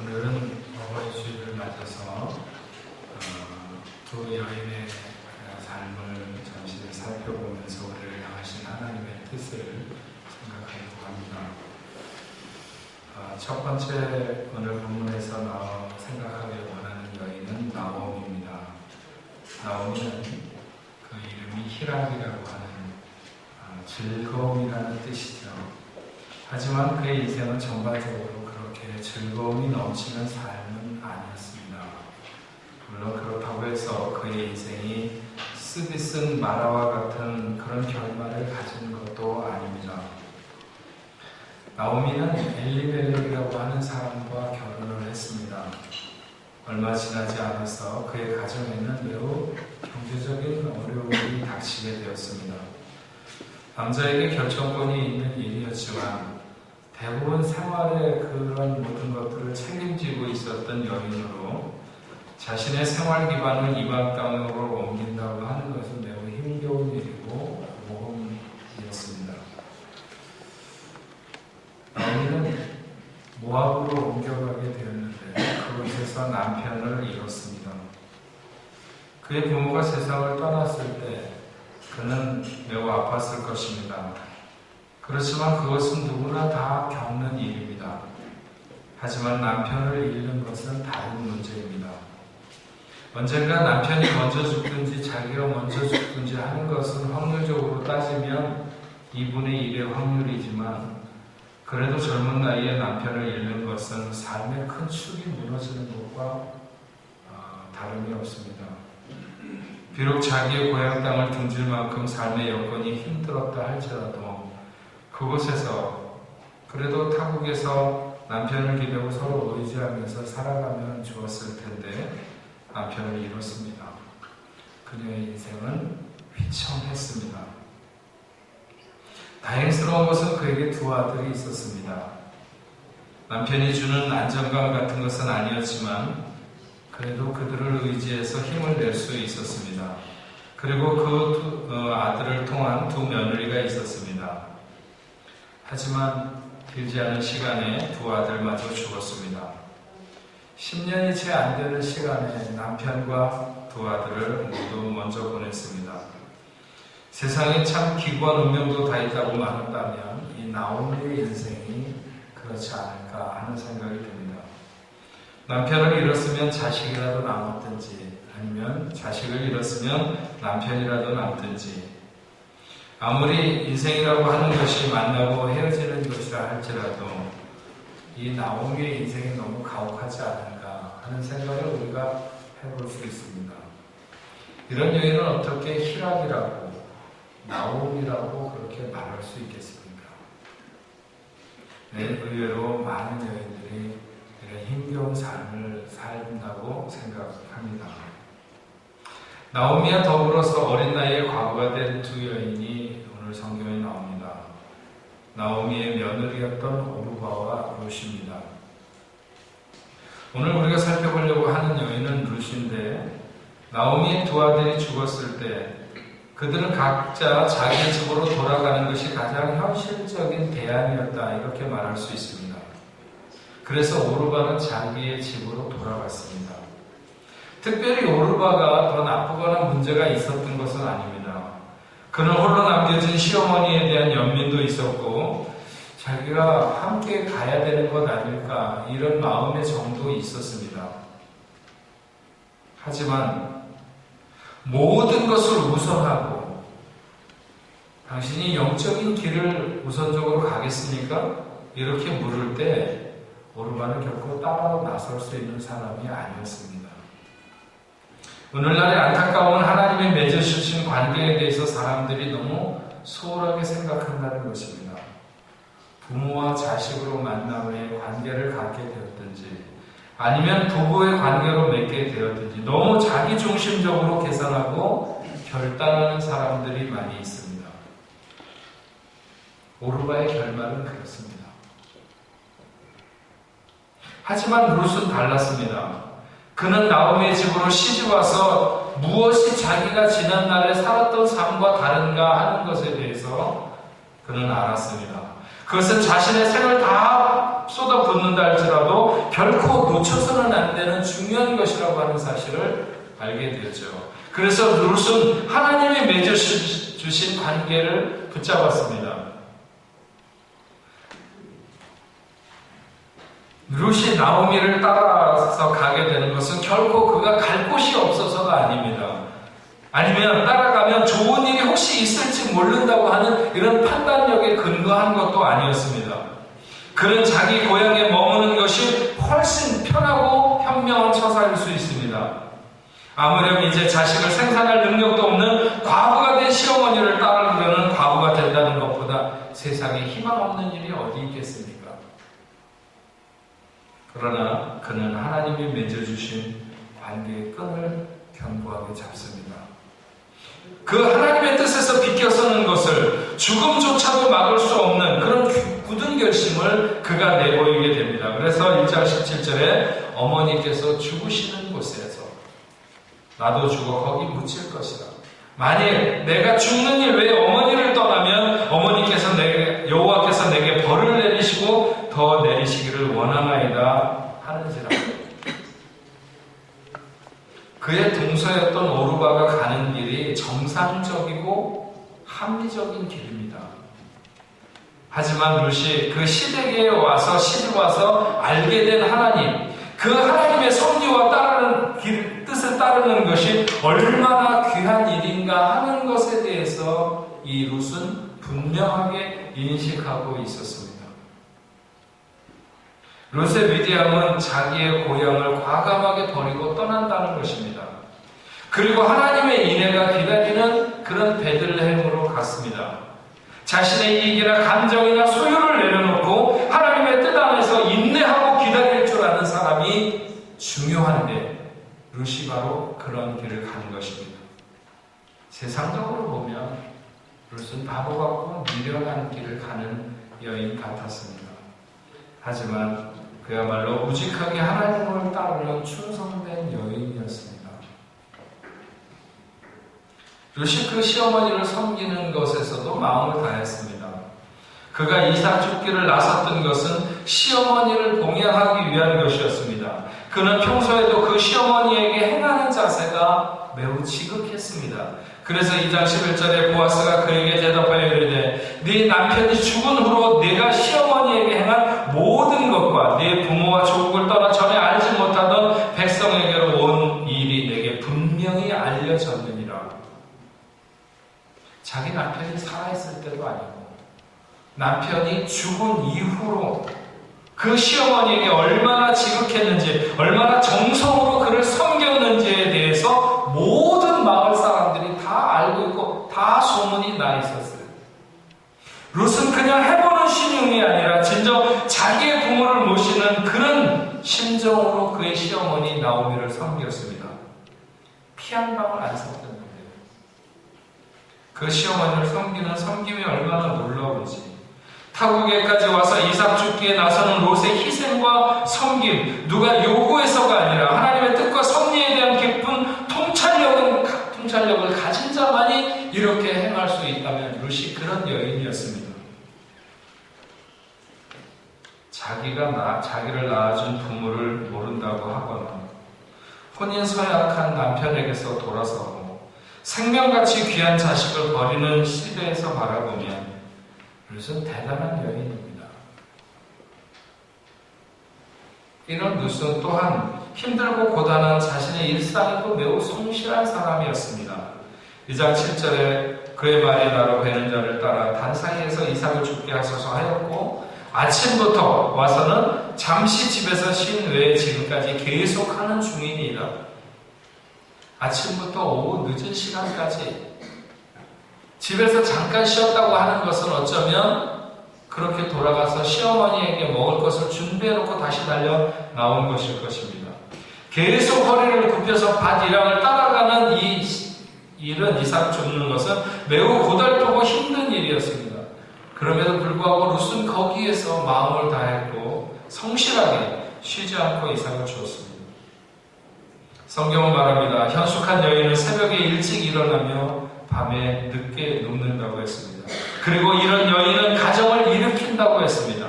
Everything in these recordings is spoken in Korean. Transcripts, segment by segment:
오늘은 어버이 주일을 맞아서 두 여인의 삶을 잠시 살펴보면서 우리를 향하신 하나님의 뜻을 생각하려고 합니다. 첫 번째 오늘 본문에서 생각하기를 원하는 여인은 나오미입니다. 나오미는 그 이름이 희락이라고 하는 즐거움이라는 뜻이죠. 하지만 그의 인생은 전반적으로 그렇게 즐거움이 넘치는 삶은 아니었습니다. 물론 그렇다고 해서 그의 인생이 습이 쓴 마라와 같은 그런 결말을 가진 것도 아닙니다. 나오미는 엘리멜렉이라고 하는 사람과 결혼을 했습니다. 얼마 지나지 않아서 그의 가정에는 매우 경제적인 어려움이 닥치게 되었습니다. 남자에게 결정권이 있는 일이었지만 대부분 생활의 그런 모든 것들을 책임지고 있었던 여인으로 자신의 생활 기반을 이방 땅으로 옮긴다고 하는 것은 매우 힘겨운 일이고 모험이었습니다. 나오미는 모압으로 옮겨가게 되었는데 그곳에서 남편을 잃었습니다. 그의 부모가 세상을 떠났을 때 그는 매우 아팠을 것입니다. 그렇지만 그것은 누구나 다 겪는 일입니다. 하지만 남편을 잃는 것은 다른 문제입니다. 언젠가 남편이 먼저 죽든지 자기가 먼저 죽든지 하는 것은 확률적으로 따지면 2분의 1의 확률이지만 그래도 젊은 나이에 남편을 잃는 것은 삶의 큰 축이 무너지는 것과 다름이 없습니다. 비록 자기의 고향 땅을 등질 만큼 삶의 여건이 힘들었다 할지라도 그곳에서 그래도 타국에서 남편을 기대고 서로 의지하면서 살아가면 좋았을 텐데 남편을 잃었습니다. 그녀의 인생은 휘청했습니다. 다행스러운 것은 그에게 두 아들이 있었습니다. 남편이 주는 안정감 같은 것은 아니었지만 그래도 그들을 의지해서 힘을 낼 수 있었습니다. 그리고 그 아들을 통한 두 며느리가 있었습니다. 하지만 길지 않은 시간에 두 아들마저 죽었습니다. 10년이 채 안 되는 시간에 남편과 두 아들을 모두 먼저 보냈습니다. 세상에 참 기구한 운명도 다 있다고 말한다면 이 나오미의 인생이 그렇지 않을까 하는 생각이 듭니다. 남편을 잃었으면 자식이라도 남았든지 아니면 자식을 잃었으면 남편이라도 남든지 아무리 인생이라고 하는 것이 만나고 헤어지는 것이라 할지라도 이 나오미의 인생이 너무 가혹하지 않을까 하는 생각을 우리가 해볼 수 있습니다. 이런 여인은 어떻게 희락이라고 나오미라고 그렇게 말할 수 있겠습니까? 의외로 많은 여인들이 이런 힘겨운 삶을 산다고 생각합니다. 나오미와 더불어서 어린 나이에 과부가 된 두 여인이 오늘 성경에 나옵니다. 나오미의 며느리였던 오르바와 룻입니다. 오늘 우리가 살펴보려고 하는 여인은 룻인데 나오미의 두 아들이 죽었을 때 그들은 각자 자기 집으로 돌아가는 것이 가장 현실적인 대안이었다 이렇게 말할 수 있습니다. 그래서 오르바는 자기의 집으로 돌아갔습니다. 특별히 오르바가 더 나쁘거나 문제가 있었던 것은 아닙니다. 그는 홀로 남겨진 시어머니에 대한 연민도 있었고 자기가 함께 가야 되는 것 아닐까 이런 마음의 정도 있었습니다. 하지만 모든 것을 우선하고 당신이 영적인 길을 우선적으로 가겠습니까? 이렇게 물을 때 오르바는 결코 따라 나설 수 있는 사람이 아니었습니다. 오늘날의 안타까운 하나님의 맺어주신 관계에 대해서 사람들이 너무 소홀하게 생각한다는 것입니다. 부모와 자식으로 만남 후에 관계를 갖게 되었든지 아니면 부부의 관계로 맺게 되었든지 너무 자기중심적으로 계산하고 결단하는 사람들이 많이 있습니다. 오르바의 결말은 그렇습니다. 하지만 룻은 달랐습니다. 그는 나오미의 집으로 시집와서 무엇이 자기가 지난날에 살았던 삶과 다른가 하는 것에 대해서 그는 알았습니다. 그것은 자신의 생을 다 쏟아붓는다 할지라도 결코 놓쳐서는 안 되는 중요한 것이라고 하는 사실을 알게 되었죠. 그래서 룻은 하나님이 맺어주신 관계를 붙잡았습니다. 룻이 나오미를 따라서 가게 되는 것은 결코 그가 갈 곳이 없어서가 아닙니다. 아니면 따라가면 좋은 일이 혹시 있을지 모른다고 하는 이런 판단력에 근거한 것도 아니었습니다. 그는 자기 고향에 머무는 것이 훨씬 편하고 현명한 처사일 수 있습니다. 아무렴 이제 자식을 생산할 능력도 없는 과부가 된 시어머니를 따르려는 과부가 된다는 것보다 세상에 희망 없는 일이 어디 있겠습니까? 그러나 그는 하나님이 맺어주신 관계의 끈을 견고하게 잡습니다. 그 하나님의 뜻에서 비껴서는 것을 죽음조차도 막을 수 없는 그런 굳은 결심을 그가 내보이게 됩니다. 그래서 1장 17절에 어머니께서 죽으시는 곳에서 나도 죽어 거기 묻힐 것이라. 만일 내가 죽는 일 외에 어머니를 떠나면 어머니께서 여호와께서 내게 벌을 내리시고 더 내리시기를 원하나이다 하는지라. 그의 동서였던 오르바가 가는 길이 정상적이고 합리적인 길입니다. 하지만 룻이 그 시댁에 와서 시집와서 알게 된 하나님, 그 하나님의 섭리와 뜻을 따르는 것이 얼마나 귀한 일인가 하는 것에 대해서 이 룻은 분명하게 인식하고 있었습니다. 룻의 위대함은 자기의 고향을 과감하게 버리고 떠난다는 것입니다. 그리고 하나님의 인애가 기다리는 그런 베들레헴으로 갔습니다. 자신의 이익이나 감정이나 소유를 내려놓고 하나님의 뜻 안에서 인내하고 기다릴 줄 아는 사람이 중요한데 룻이 바로 그런 길을 가는 것입니다. 세상적으로 보면 룻은 바보 같고 미련한 길을 가는 여인 같았습니다. 하지만 그야말로 우직하게 하나님을 따르는 충성된 여인이었습니다. 룻이 그 시어머니를 섬기는 것에서도 마음을 다했습니다. 그가 이삭 줍기를 나섰던 것은 시어머니를 봉양하기 위한 것이었습니다. 그는 평소에도 그 시어머니에게 행하는 자세가 매우 지극했습니다. 그래서 2장 11절에 보아스가 그에게 대답하여 이르되 네 남편이 죽은 후로 네가 시어머니에게 행한 모든 것과 네 부모와 조국을 떠나 전에 알지 못하던 백성에게로 온 일이 내게 분명히 알려졌느니라. 자기 남편이 살아있을 때도 아니고 남편이 죽은 이후로 그 시어머니에게 얼마나 지극했는지 얼마나 정성으로 그를 섬겼는지에 대해서 모든 마을 사람들이 다 알고 있고 다 소문이 나 있었어요. 룻은 그냥 해보는 신용이 아니라 진정 자기의 부모를 모시는 그런 심정으로 그의 시어머니 나오미를 섬겼습니다. 피 한 방울 안 섞였는 거예요. 그 시어머니를 섬기는 섬김이 얼마나 놀라운지 타국에까지 와서 이삭 줍기에 나서는 롯의 희생과 섬김, 누가 요구해서가 아니라 하나님의 뜻과 섭리에 대한 깊은 통찰력을 가진 자만이 이렇게 행할 수 있다면 롯이 그런 여인이었습니다. 자기를 낳아준 부모를 모른다고 하거나 혼인 서약한 남편에게서 돌아서고 생명같이 귀한 자식을 버리는 시대에서 바라보면 룻은 대단한 여인입니다. 이런 룻은 또한 힘들고 고단한 자신의 일상에도 매우 성실한 사람이었습니다. 2장 7절에 그의 말이 나로 베는 자를 따라 단 사이에서 이삭을 죽게 하소서 하였고 아침부터 와서는 잠시 집에서 쉰 외에 지금까지 계속하는 중이니이다. 아침부터 오후 늦은 시간까지 집에서 잠깐 쉬었다고 하는 것은 어쩌면 그렇게 돌아가서 시어머니에게 먹을 것을 준비해놓고 다시 달려 나온 것일 것입니다. 계속 허리를 굽혀서 밭 일양을 따라가는 이 일은 이삭 줍는 것은 매우 고달프고 힘든 일이었습니다. 그럼에도 불구하고 룻은 거기에서 마음을 다했고 성실하게 쉬지 않고 이삭을 주었습니다. 성경은 말합니다. 현숙한 여인은 새벽에 일찍 일어나며 밤에 늦게 눕는다고 했습니다. 그리고 이런 여인은 가정을 일으킨다고 했습니다.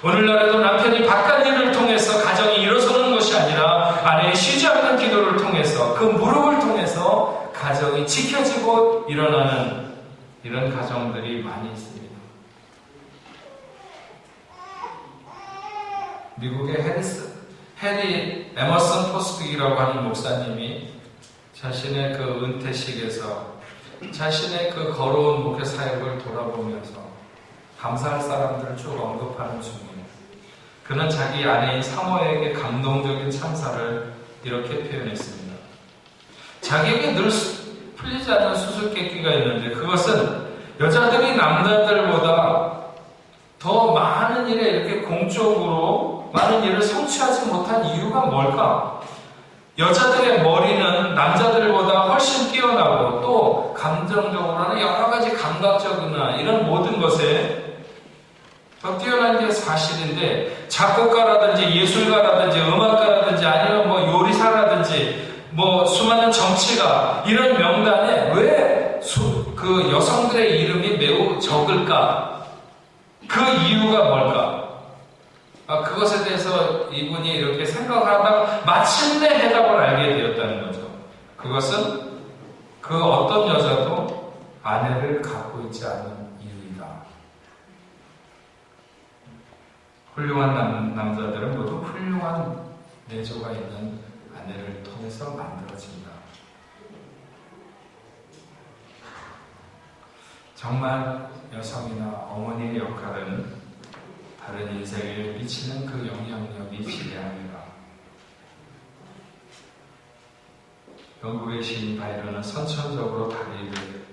오늘날에도 남편이 바깥 일을 통해서 가정이 일어서는 것이 아니라 아내의 쉬지 않는 기도를 통해서 그 무릎을 통해서 가정이 지켜지고 일어나는 이런 가정들이 많이 있습니다. 미국의 해리 에머슨 포스틱이라고 하는 목사님이 자신의 그 은퇴식에서 자신의 그 걸어온 목회 사역을 돌아보면서 감사할 사람들을 쭉 언급하는 중이에요. 그는 자기 아내인 사모에게 감동적인 참사를 이렇게 표현했습니다. 자기에게 늘 풀리지 않는 수수께끼가 있는데 그것은 여자들이 남자들보다 더 많은 일에 이렇게 공적으로 많은 일을 성취하지 못한 이유가 뭘까? 여자들의 머리는 남자들보다 훨씬 뛰어나고 또 감정적으로는 여러 가지 감각적이나 이런 모든 것에 더 뛰어난 게 사실인데 작곡가라든지 예술가라든지 음악가라든지 아니면 뭐 요리사라든지 뭐 수많은 정치가 이런 명단에 왜 그 여성들의 이름이 매우 적을까? 그 이유가 뭘까? 그것에 대해서 이분이 이렇게 생각하다가 마침내 해답을 알게 되었다는 거죠. 그것은 그 어떤 여자도 아내를 갖고 있지 않은 이유이다. 훌륭한 남자들은 모두 훌륭한 내조가 있는 아내를 통해서 만들어진다. 정말 여성이나 어머니의 역할은 다른 인생에 미치는 그 영향력이 지대합니다. 영국의 시인 바이런은 선천적으로 다리를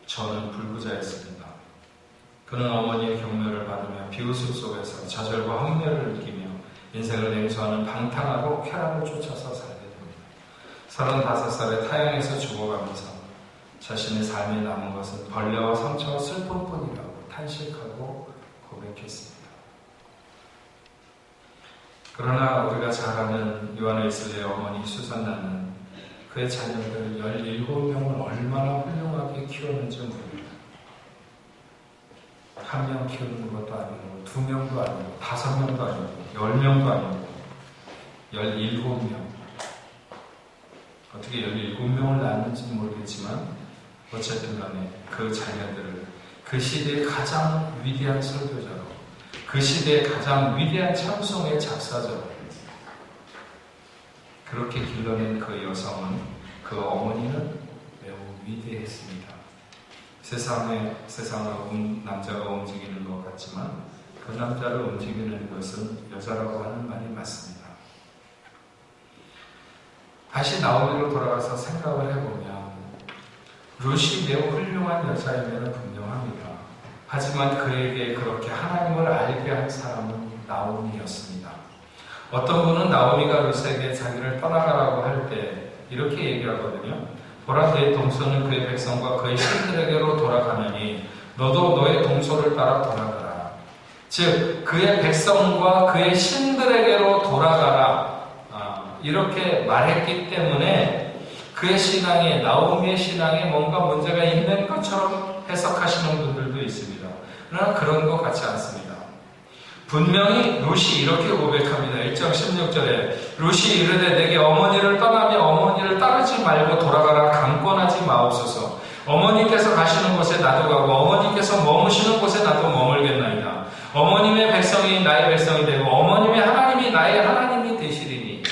저는 불구자였습니다. 그는 어머니의 격려를 받으며 비웃음 속에서 좌절과 혼멸을 느끼며 인생을 냉소하는 방탕하고 쾌락을 쫓아서 살게 됩니다. 35살에 타향에서 죽어가면서 자신의 삶에 남은 것은 벌레와 상처와 슬픔뿐이라고 탄식하고 고백했습니다. 그러나 우리가 잘 아는 요한 웨슬레의 어머니 수잔나는 그의 자녀들 17명을 얼마나 훌륭하게 키웠는지 모릅니다. 한 명 키우는 것도 아니고 2명도 아니고 5명도 아니고 10명도 아니고 17명. 어떻게 17명을 낳았는지 모르겠지만 어쨌든 간에 그 자녀들을 그 시대의 가장 위대한 설교자로 그 시대의 가장 위대한 찬송의 작사자로 그렇게 길러낸 그 여성은 그 어머니는 매우 위대했습니다. 세상을 남자가 움직이는 것 같지만 그 남자를 움직이는 것은 여자라고 하는 말이 맞습니다. 다시 나오미로 돌아가서 생각을 해보면 룻이 매우 훌륭한 여자임에는 분명합니다. 하지만 그에게 그렇게 하나님을 알게 한 사람은 나오미였습니다. 어떤 분은 나오미가 룻에게 자기를 떠나가라고 할 때 이렇게 얘기하거든요. 보라, 너의 동서는 그의 백성과 그의 신들에게로 돌아가느니 너도 너의 동서를 따라 돌아가라. 즉 그의 백성과 그의 신들에게로 돌아가라. 이렇게 말했기 때문에 그의 신앙에, 나오미의 신앙에 뭔가 문제가 있는 것처럼 해석하시는 분들도 있습니다. 그러나 그런 것 같지 않습니다. 분명히 룻이 이렇게 고백합니다. 1장 16절에 룻이 이르되 내게 어머니를 떠나며 어머니를 따르지 말고 돌아가라. 강권하지 마옵소서. 어머니께서 가시는 곳에 나도 가고 어머니께서 머무시는 곳에 나도 머물겠나이다. 어머님의 백성이 나의 백성이 되고 어머님의 하나님이 나의 하나님이 되시리니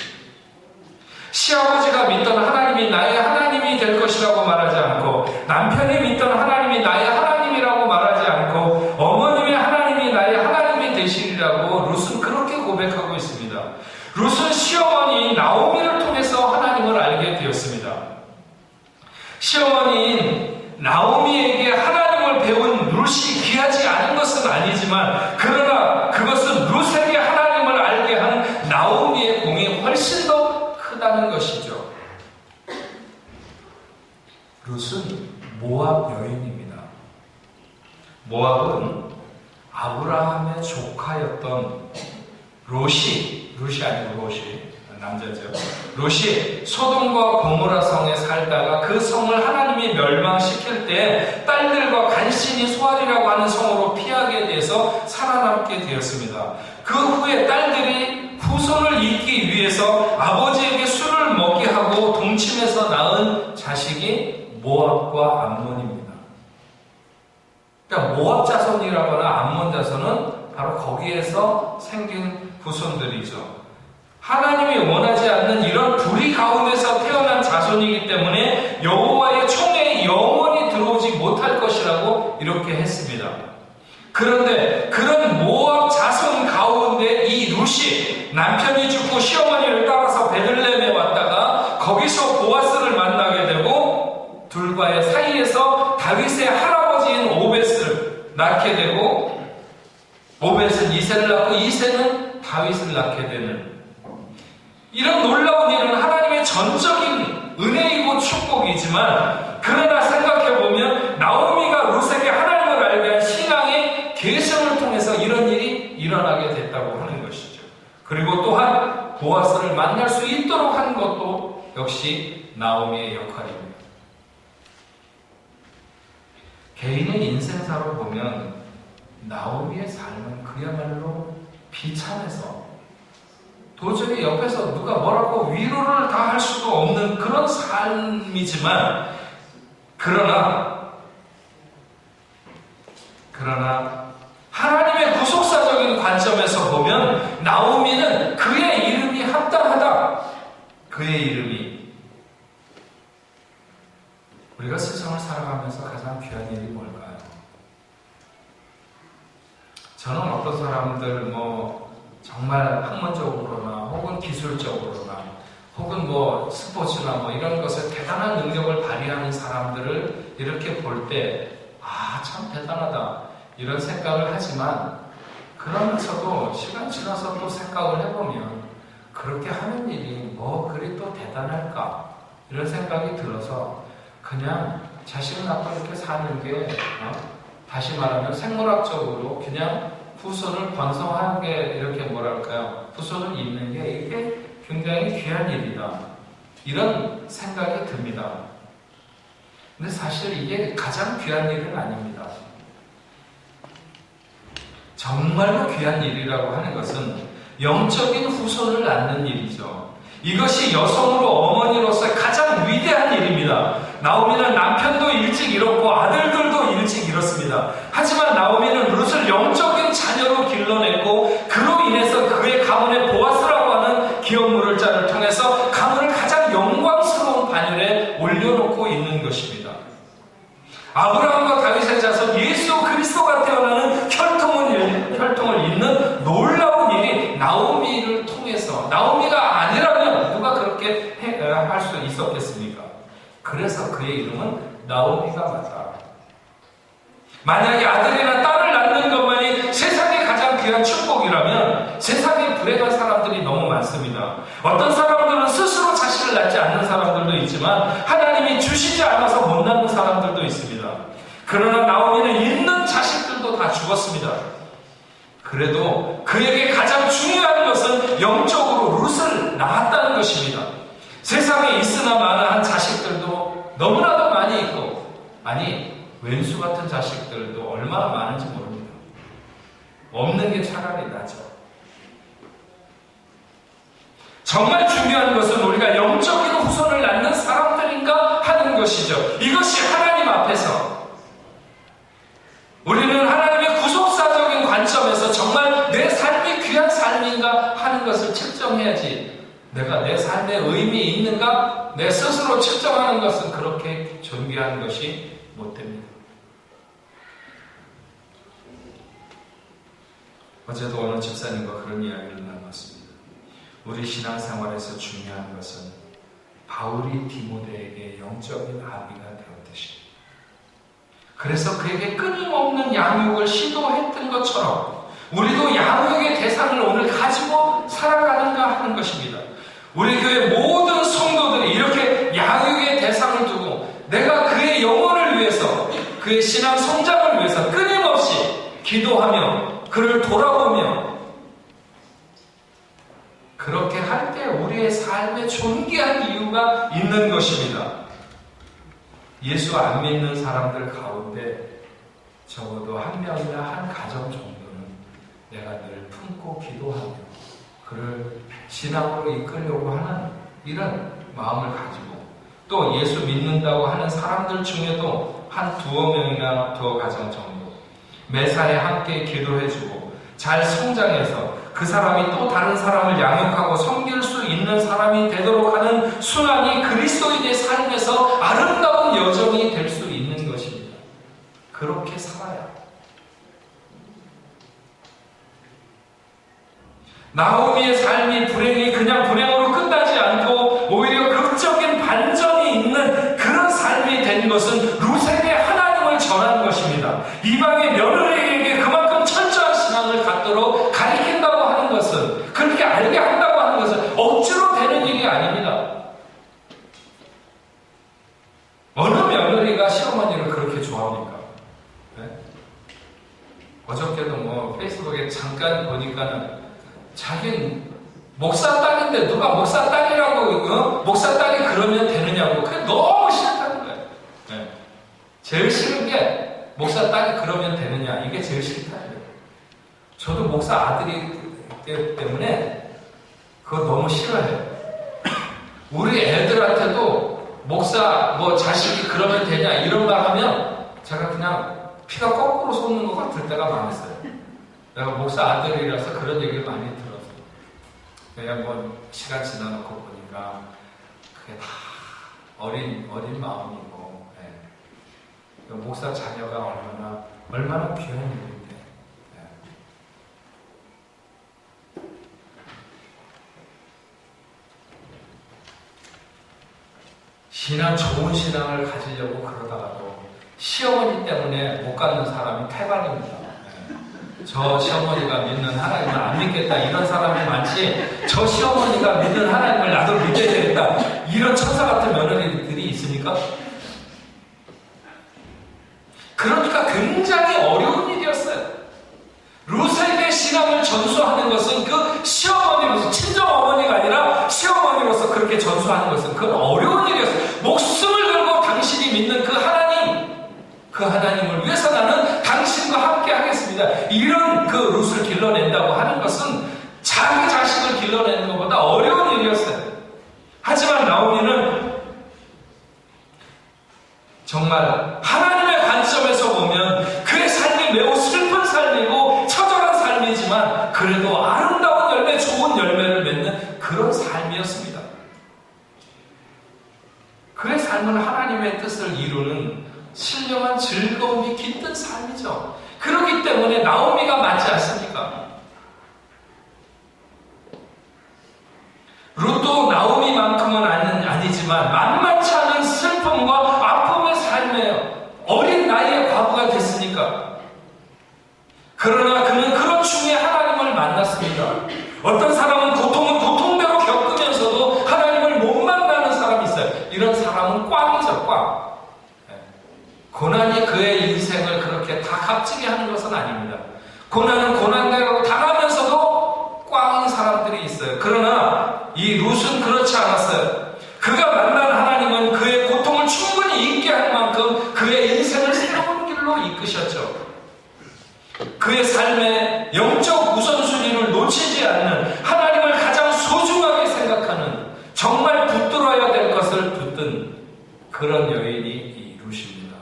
시아버지가 믿던 하나님이 나의 하나님이 될 것이라고 말하지 않고 남편이 믿던 하나님이 나의 하나님이라고 말하지 않고 어머님의 하나님이 나의 하나님이 되시리라고 룻은 그렇게 고백하고 있습니다. 룻은 시어머니 나오미를 통해서 하나님을 알게 되었습니다. 시어머니인 나오미에게 하나님을 배운 룻이 귀하지 않은 것은 아니지만 그러나 그것은 룻에게 하나님을 알게 한 나오미의 공이 훨씬 더 크다는 것이죠. 룻은 모압 여인입니다. 모압은 아브라함의 조카였던 롯이 아니고 롯이 남자죠. 롯이 소돔과 고모라 성에 살다가 그 성을 하나님이 멸망시킬 때 딸들과 간신히 소알이라고 하는 성으로 피하게 돼서 살아남게 되었습니다. 그 후에 딸들이 후손을 잇기 위해서 아버지에게 술을 먹게 하고 동침해서 낳은 자식이 모압과 암몬입니다. 그러니까 모압 자손이라거나 암몬 자손은 바로 거기에서 생긴 후손들이죠. 하나님이 원하지 않는 이런 불의 가운데서 태어난 자손이기 때문에 여호와의 총에 영원히 들어오지 못할 것이라고 이렇게 했습니다. 그런데 그런 모압 자손 가운데 이 룻이 남편이 죽고 시어머니를 따라서 베들레헴에 왔다가 거기서 보아스를 만나게 되고 둘과의 사이에서 다윗의 할아버지인 오벳을 낳게 되고 오벳은 이새를 낳고 이새는 다윗을 낳게 되는 이런 놀라운 일은 하나님의 전적인 은혜이고 축복이지만 그러나 생각해보면 나오미가 룻에게 하나님을 알게 한 신앙의 계승을 통해서 이런 일이 일어나게 됐다고 하는 것이죠. 그리고 또한 보아스를 만날 수 있도록 한 것도 역시 나오미의 역할입니다. 개인의 인생사로 보면 나오미의 삶은 그야말로 비참해서 도저히 옆에서 누가 뭐라고 위로를 다 할 수도 없는 그런 삶이지만 그러나 하나님의 구속사적인 관점에서 보면 나오미는 그의 이름이 합당하다. 그의 이름이 우리가 세상을 살아가면서 가장 귀한 일이 뭘까요? 저는 어떤 사람들 정말 학문적으로나 혹은 기술적으로나 혹은 스포츠나 이런 것에 대단한 능력을 발휘하는 사람들을 이렇게 볼 때 참 대단하다 이런 생각을 하지만 그러면서도 시간 지나서 또 생각을 해보면 그렇게 하는 일이 그리 또 대단할까 이런 생각이 들어서 그냥 자식을 낳고 이렇게 사는 게 다시 말하면 생물학적으로 그냥 후손을 번성하게 이렇게 후손을 잇는 게 이게 굉장히 귀한 일이다. 이런 생각이 듭니다. 근데 사실 이게 가장 귀한 일은 아닙니다. 정말로 귀한 일이라고 하는 것은 영적인 후손을 낳는 일이죠. 이것이 여성으로 어머니로서 가장 위대한 일입니다. 나오미는 남편도 일찍 잃었고 아들들도 일찍 잃었습니다. 하지만 나오미는 룻을 영적인 자녀로 길러냈고 그로 인해서 그의 가문의 보아스라고 하는 기업물을 자를 통해서 가문을 가장 영광스러운 반열에 올려놓고 있는 것입니다. 아브라함과 다윗의 자손 예수 그리스도가 태어나는 혈통을 잇는 놀라운 일이 나오미를 통해서 나오미가 아니라면 누가 그렇게 할 수 있었겠습니까? 그래서 그의 이름은 나오미가 맞다. 만약에 아들이나 딸을 낳는 것만이 세상에 가장 귀한 축복이라면 세상에 불행한 사람들이 너무 많습니다. 어떤 사람들은 스스로 자식을 낳지 않는 사람들도 있지만 하나님이 주시지 않아서 못 낳는 사람들도 있습니다. 그러나 나오미는 있는 자식들도 다 죽었습니다. 그래도 그에게 가장 중요한 것은 영적으로 룻을 낳았다는 것입니다. 세상에 있으나 마나한 자식들도 너무나도 많이 있고 왼수 같은 자식들도 얼마나 많은지 모릅니다. 없는 게 차라리 나죠. 정말 중요한 것은 우리가 영적인 후손을 낳는 사람들인가 하는 것이죠. 이것이 하나님 앞에서 우리는 하나님의 구속사적인 관점에서 정말 내 삶이 귀한 삶인가 하는 것을 측정해야지 내가 내 삶에 의미 있는가 내 스스로 측정하는 것은 그렇게 존귀한 것이 못 됩니다. 어제도 어느 집사님과 그런 이야기를 나눴습니다. 우리 신앙생활에서 중요한 것은 바울이 디모데에게 영적인 아비가 되었듯이 그래서 그에게 끊임없는 양육을 시도했던 것처럼 우리도 양육의 대상을 오늘 가지고 살아가는가 하는 것입니다. 우리 교회 모든 성도들이 이렇게 양육의 대상을 두고 내가 그의 영혼을 위해서 그의 신앙 성장을 위해서 끊임없이 기도하며 그를 돌아보며 그렇게 할 때 우리의 슬픔과 있는 것입니다. 예수 안 믿는 사람들 가운데 적어도 한 명이나 한 가정 정도는 내가 늘 품고 기도하며 그를 신앙으로 이끌려고 하는 이런 마음을 가지고 또 예수 믿는다고 하는 사람들 중에도 한 두어 명이나 두어 가정 정도 매사에 함께 기도해주고 잘 성장해서 그 사람이 또 다른 사람을 양육하고 섬길 수 있는 사람이 되도록 하는 순환이 그리스도인의 삶에서 아름다운 여정이 될 수 있는 것입니다. 그렇게 살아야. 나오미의 삶이 불행이 그냥 불행으로 끝나지 않고 오히려 극적인 반전이 있는 그런 삶이 된 것은 룻에게 하나님을 전하는 것입니다. 이방의 며느리에게 그만큼 철저한 신앙을 갖도록 가르친다고 하는 것은, 그렇게 알게 한다고 하는 것은 억지로 되는 일이 아닙니다. 어느 며느리가 시어머니를 그렇게 좋아합니까? 네? 어저께도 뭐 페이스북에 잠깐 보니까는 자기는 목사 딸인데 누가 목사 딸이라고 목사 딸이 그러면 되느냐고. 그게 너무 싫다는 거예요. 네. 제일 싫은 게 목사 딸이 그러면 되느냐, 이게 제일 싫다는 거예요. 저도 목사 아들이 때문에 그거 너무 싫어해요. 우리 애들한테도 목사 뭐 자식이 그러면 되냐 이런 말 하면 제가 그냥 피가 거꾸로 솟는 것 같을 때가 많았어요. 내가 목사 아들이라서 그런 얘기를 많이 들었어요. 그냥 뭐 시간 지나놓고 보니까 그게 다 어린 마음이고, 예. 목사 자녀가 얼마나 귀한 일인데. 예. 좋은 신앙을 가지려고 그러다가도 시어머니 때문에 못 갖는 사람이 태반입니다. 저 시어머니가 믿는 하나님을 안 믿겠다 이런 사람이 많지, 저 시어머니가 믿는 하나님을 나도 믿어야 되겠다 이런 천사 같은 며느리들이 있습니까? 그러니까 굉장히 어려운 일이었어요. 룻에게 신앙을 전수하는 것은 그 시어머니로서, 친정어머니가 아니라 시어머니로서 그렇게 전수하는 것은 그건 어려운 일이었어요. 목숨을 걸고 당신이 믿는 그 하나님을 위해서 나는 당신과 함께 하겠습니다. 이런 그 룻을 길러낸다고 하는 것은 자기 자식을 길러내는 것보다 어려운 일이었어요. 하지만 나오미는 정말 하나님의 관점에서 보면 그의 삶이 매우 슬픈 삶이고 처절한 삶이지만 그래도 아름다운 열매, 좋은 열매를 맺는 그런 삶이었습니다. 그의 삶은 하나님의 뜻을 이루는 신령한 즐거움이 깃든 삶이죠. 그렇기 때문에 나오미가 맞지 않습니까? 룻도 나오미만큼은 아니지만 만만치 않은 슬픔과 아픔의 삶이에요. 어린 나이에 과부가 됐으니까. 그러나 그는 그런 중에 하나님을 만났습니다. 어떤 사람은 고통은 고통대로 겪으면서도 하나님을 못 만나는 사람이 있어요. 이런 사람은 꽝이죠, 꽝. 고난이 그의 인생을 그렇게 다 값지게 하는 것은 아닙니다. 고난은 고난대로 당하면서도 꽝인 사람들이 있어요. 그러나 이 룻은 그렇지 않았어요. 그가 만난 하나님은 그의 고통을 충분히 잊게 할 만큼 그의 인생을 새로운 길로 이끄셨죠. 그의 삶의 영적 우선순위를 놓치지 않는, 하나님을 가장 소중하게 생각하는, 정말 붙들어야 될 것을 붙든 그런 여인이 이 룻입니다.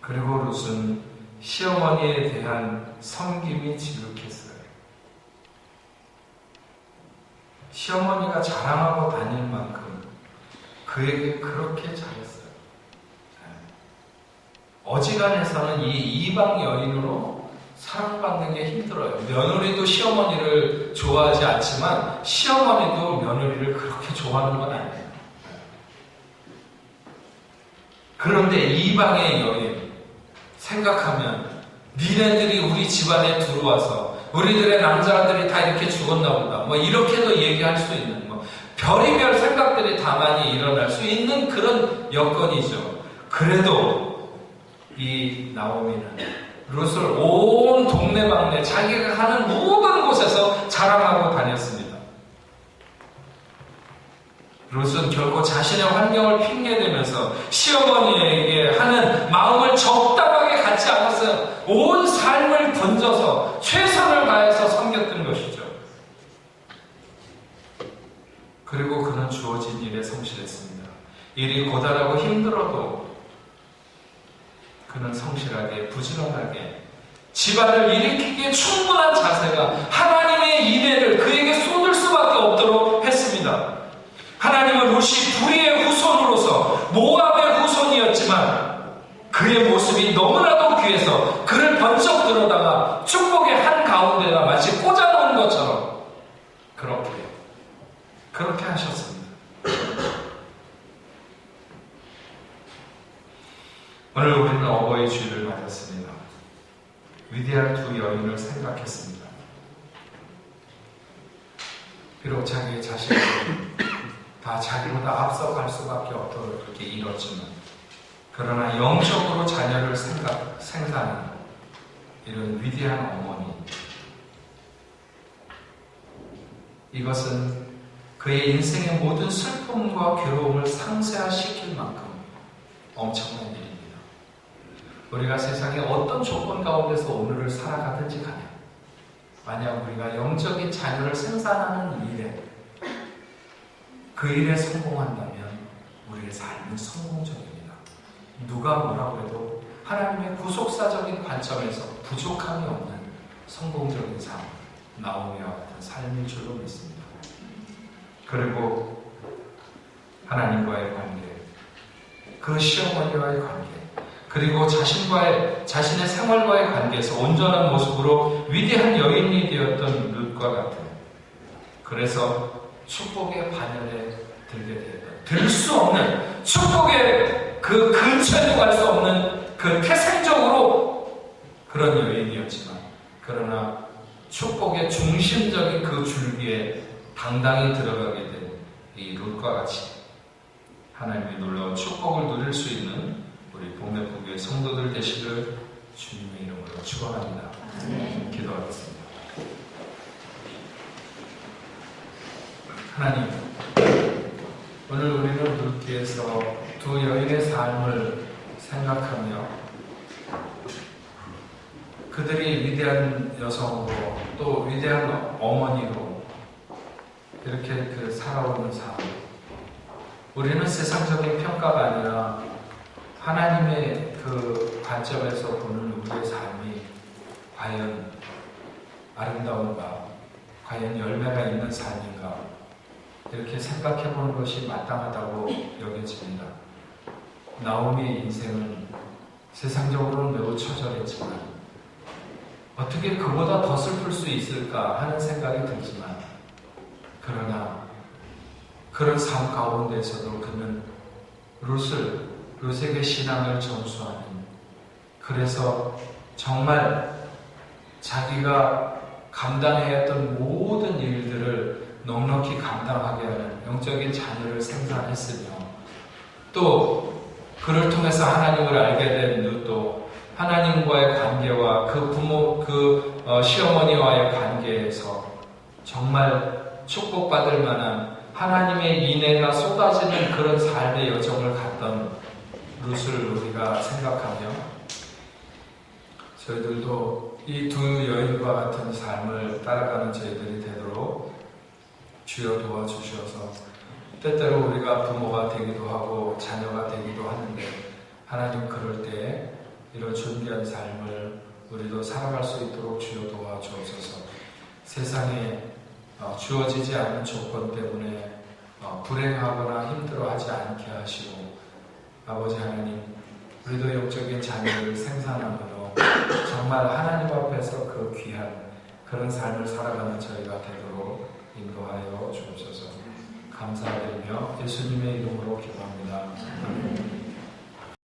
그리고 룻은 시어머니에 대한 섬김이 지극했어요. 시어머니가 자랑하고 다닐 만큼 그에게 그렇게 잘했어요. 어지간해서는 이 이방 여인으로 사랑받는 게 힘들어요. 며느리도 시어머니를 좋아하지 않지만 시어머니도 며느리를 그렇게 좋아하는 건 아니에요. 그런데 이방의 여인 생각하면, 니네들이 우리 집안에 들어와서 우리들의 남자들이 다 이렇게 죽었나 보다, 뭐 이렇게도 얘기할 수 있는, 뭐 별의별 생각들이 다 많이 일어날 수 있는 그런 여건이죠. 그래도 이 나오미는 룻을 온 동네방네 자기가 가는 모든 곳에서 자랑하고 다녔습니다. 그것은 결코 자신의 환경을 핑계대면서 시어머니에게 하는 마음을 적당하게 갖지 않았어요. 온 삶을 던져서 최선을 다해서 섬겼던 것이죠. 그리고 그는 주어진 일에 성실했습니다. 일이 고단하고 힘들어도 그는 성실하게 부지런하게 집안을 일으키기에 충분한 자세가 하나님의 인애를 그에게 쏟을 수밖에 없도록 했습니다. 하나님은 룻이 불의의 후손으로서 모압의 후손이었지만 그의 모습이 너무나도 귀해서 그를 번쩍 들어다가 축복의 한가운데다 마치 꽂아놓은 것처럼 그렇게 하셨습니다. 오늘 우리는 어버이 주일을 맞았습니다. 위대한 두 여인을 생각했습니다. 비록 자기의 자식을 다 자기보다 앞서갈 수밖에 없도록 그렇게 이뤘지만 그러나 영적으로 자녀를 생산하는 이런 위대한 어머니, 이것은 그의 인생의 모든 슬픔과 괴로움을 상쇄화시킬 만큼 엄청난 일입니다. 우리가 세상의 어떤 조건 가운데서 오늘을 살아가든지 간에 만약 우리가 영적인 자녀를 생산하는 일에 그 일에 성공한다면 우리의 삶은 성공적입니다. 누가 뭐라고 해도 하나님의 구속사적인 관점에서 부족함이 없는 성공적인 삶, 나오미와 같은 삶일 줄로 믿습니다. 그리고 하나님과의 관계, 그 시어머니와의 관계, 그리고 자신의 생활과의 관계에서 온전한 모습으로 위대한 여인이 되었던 룻과 같은, 그래서 축복의 반열에 들게 되었던, 들 수 없는 축복의 그 근처에도 갈 수 없는 그 태생적으로 그런 여인이었지만, 그러나 축복의 중심적인 그 줄기에 당당히 들어가게 된 이 룻과 같이 하나님의 놀라운 축복을 누릴 수 있는 우리 복내부교의 성도들 되시길 주님의 이름으로 축원합니다. 기도하겠습니다. 하나님, 오늘 우리는 룻기에서 두 여인의 삶을 생각하며 그들이 위대한 여성으로 또 위대한 어머니로 이렇게 그 살아오는 삶, 우리는 세상적인 평가가 아니라 하나님의 그 관점에서 보는 우리의 삶이 과연 아름다운가, 과연 열매가 있는 삶인가, 이렇게 생각해 보는 것이 마땅하다고 여겨집니다. 나오미의 인생은 세상적으로는 매우 처절했지만 어떻게 그보다 더 슬플 수 있을까 하는 생각이 들지만, 그러나 그런 삶 가운데서도 그는 룻에게 신앙을 전수하는, 그래서 정말 자기가 감당해야 했던 모든 일들을 넉넉히 감당하게 하는 영적인 자녀를 생산했으며, 또 그를 통해서 하나님을 알게 된 룻도 하나님과의 관계와 그 부모, 시어머니와의 관계에서 정말 축복받을 만한 하나님의 인애가 쏟아지는 그런 삶의 여정을 갔던 룻을 우리가 생각하며, 저희들도 이 두 여인과 같은 삶을 따라가는 저희들이 되도록 주여 도와주셔서, 때때로 우리가 부모가 되기도 하고 자녀가 되기도 하는데 하나님 그럴 때 이런 존귀한 삶을 우리도 살아갈 수 있도록 주여 도와주옵소서. 세상에 주어지지 않은 조건 때문에 불행하거나 힘들어하지 않게 하시고, 아버지 하나님, 우리도 영적인 자녀를 생산함으로 정말 하나님 앞에서 그 귀한 그런 삶을 살아가는 저희가 되도록 인도하여 주옵소서. 감사드리며 예수님의 이름으로 기도합니다. 아멘.